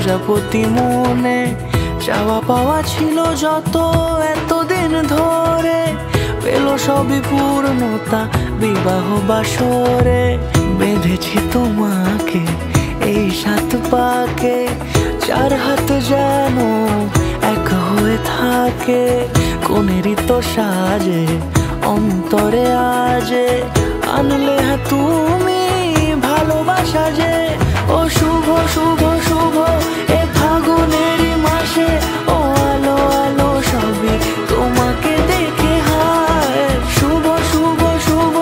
প্রজাপতি মনে চাওয়া পাওয়া ছিল যত এতদিন ধরে, পেল সবই পূর্ণতা বিবাহ বাসরে। বেঁধেছি তোমাকে এই 7 পাকে, 4 হাত যেন এক হয়ে থাকে। কোনেরই তো সাজে অন্তরে আজে, আনলে হ্যাঁ তুমি ভালোবাসা যে। ও শুভ শুভ শুভ এ ফাগুনেরই মাসে, ও আলো আলো সবই তোমাকে দেখে হায়। শুভ শুভ শুভ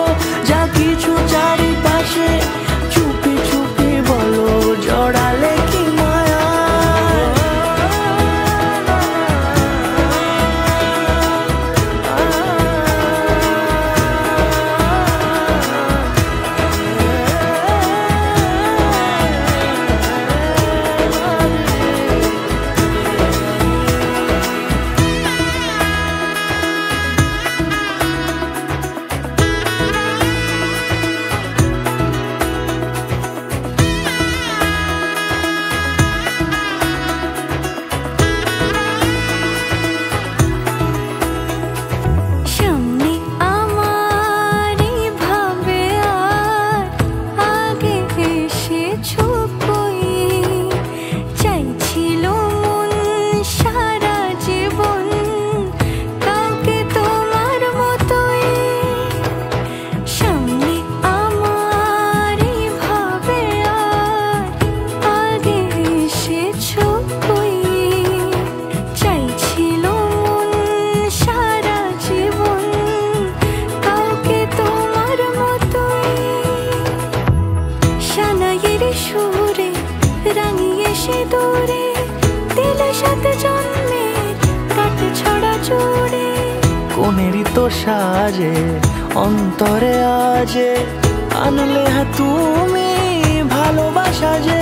যা কিছু চারিপাশে, চুপি চুপি বলো জড়ালে কি মায়া। সুরে রাঙিয়ে সে দূরে দিলে 7 জন্মের কাট ছড়া জোড়ে। কোনেরই তো সাজে অন্তরে আজে, আনলে হ্যাঁ তুমি ভালোবাসা যে।